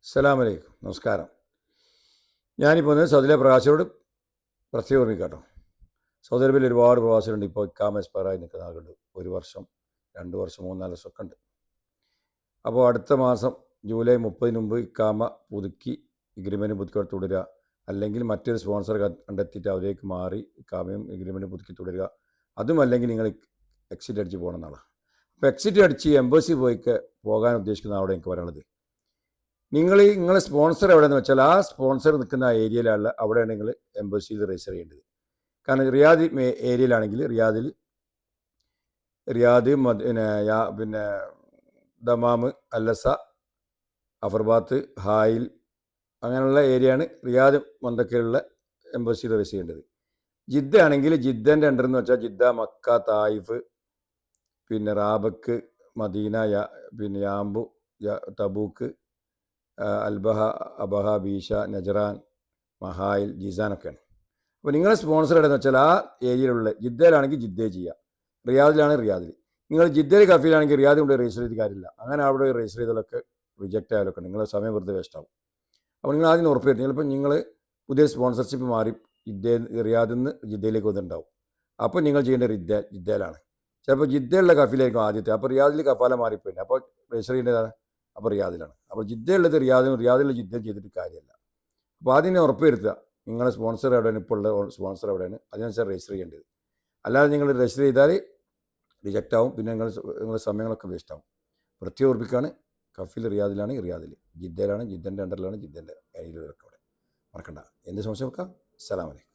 അസ്സലാമു അലൈക്കും. നമസ്കാരം. ഞാനിപ്പോൾ സൗദിയിലെ പ്രവാസികളോട് പ്രത്യേകം ഓർമ്മിക്കാട്ടോ. സൗദി അറേബ്യയിൽ ഒരുപാട് പ്രവാസികളുണ്ട്. ഇപ്പോൾ ഇക്കാമ എക്സ്പയറായി നിൽക്കുന്ന ആളുണ്ട്. 1 വർഷം, 2 വർഷം, 3, 4 വർഷമൊക്കെ ഉണ്ട്. അപ്പോൾ അടുത്ത മാസം ജൂലൈ 30 മുമ്പ് ഇക്കാമ പുതുക്കി എഗ്രിമെൻറ്റ് പുതുക്കി തുടരുക, അല്ലെങ്കിൽ മറ്റൊരു സ്പോൺസർ കണ്ടെത്തിയിട്ട് അവരേക്ക് മാറി ഇക്കാമയും എഗ്രിമെൻറ്റ് പുതുക്കി തുടരുക. അതും അല്ലെങ്കിൽ നിങ്ങൾ എക്സിറ്റ് അടിച്ച് പോകണം എന്നാണ്. അപ്പോൾ എക്സിറ്റ് അടിച്ച് എംബസി പോകാൻ ഉദ്ദേശിക്കുന്ന അവിടെ എനിക്ക് പറയാനുള്ളത്, നിങ്ങളെ സ്പോൺസർ എവിടെയെന്ന് വെച്ചാൽ ആ സ്പോൺസർ നിൽക്കുന്ന ഏരിയയിലുള്ള അവിടെയാണ് നിങ്ങൾ എംബസിയിൽ രജിസ്റ്റർ ചെയ്യേണ്ടത്. കാരണം റിയാദ് ഏരിയയിലാണെങ്കിൽ റിയാദ് പിന്നെ ദമാമ്, അല്ലസ, അഫർബാത്ത്, ഹായിൽ അങ്ങനെയുള്ള ഏരിയയാണ് റിയാദ് മന്തക്കയിലുള്ള എംബസിയിൽ രജിസ്റ്റർ ചെയ്യേണ്ടത്. ജിദ്ദ ആണെങ്കിൽ ജിദ്ദൻ്റെ അണ്ടർ എന്ന് വെച്ചാൽ ജിദ്ദ, മക്ക, തായിഫ്, പിന്നെ റാബക്ക്, മദീന, പിന്നെ യാംബു, തബൂക്ക്, അൽബഹ, അബഹ, ബീഷ, നജറാൻ, മഹായിൽ, ജിസാനൊക്കെയാണ്. അപ്പോൾ നിങ്ങളെ സ്പോൺസർ എവിടെയെന്ന് വെച്ചാൽ ആ ഏരിയയിലുള്ള ജിദ്ദയിലാണെങ്കിൽ ജിദ്ദയെ ചെയ്യുക, റിയാദിലാണ് റിയാദിൽ. നിങ്ങൾ ജിദ്ദയിൽ കഫീലാണെങ്കിൽ റിയാദ് കൊണ്ട് രജിസ്റ്റർ ചെയ്ത് കാര്യമില്ല. അങ്ങനെ അവിടെ രജിസ്റ്റർ ചെയ്തതൊക്കെ റിജക്റ്റ് ആയാലൊക്കെ നിങ്ങളുടെ സമയം വെറുതെ വേസ്റ്റാവും. അപ്പോൾ നിങ്ങൾ ആദ്യം ഉറപ്പ് വരുന്നത് ചിലപ്പോൾ നിങ്ങൾ പുതിയ സ്പോൺസർഷിപ്പ് മാറി റിയാദിൽ നിന്ന് ജിദ്ദയിലേക്ക് വന്നിട്ടുണ്ടാവും. അപ്പോൾ നിങ്ങൾ ചെയ്യേണ്ട ജിദ്ദയിലാണ്. ചിലപ്പോൾ ജിദ്ദയിലുള്ള കഫീലായിരിക്കും ആദ്യത്തെ, അപ്പോൾ റിയാദിൽ കഫാല മാറിപ്പോയില്ല, അപ്പോൾ രജിസ്റ്റർ ചെയ്യേണ്ടതാണ് അപ്പോൾ റിയാദിലാണ്. അപ്പോൾ ജിദ്ദയുള്ളത് റിയാദിലുള്ള ജിദ്ദ ചെയ്തിട്ട് കാര്യമല്ല. അപ്പോൾ ആദ്യം ഉറപ്പ് വരുത്തുക നിങ്ങളുടെ സ്പോൺസർ എവിടെയാണ്, ഇപ്പോൾ ഉള്ള സ്പോൺസർ എവിടെയാണ്, അതിനനുസരിച്ച് രജിസ്റ്റർ ചെയ്യേണ്ടത്. അല്ലാതെ നിങ്ങൾ രജിസ്റ്റർ ചെയ്താൽ റിജക്റ്റ് ആവും, പിന്നെ നിങ്ങളുടെ സമയങ്ങളൊക്കെ വേസ്റ്റ് ആവും. പ്രത്യേകം ഓർപ്പിക്കുകയാണ്, കഫീൽ റിയാദിലാണ് റിയാദിൽ, ജിദ്ദയിലാണ് ജിദ്ദൻ്റെ അണ്ടറിലാണ് ജിദ്ദൻ്റെ ഏരിയയിലൊക്കെ അവിടെ മറക്കണ്ട. എന്ത് സംശയം വെക്കാം. അസ്സലാമു അലൈക്കും.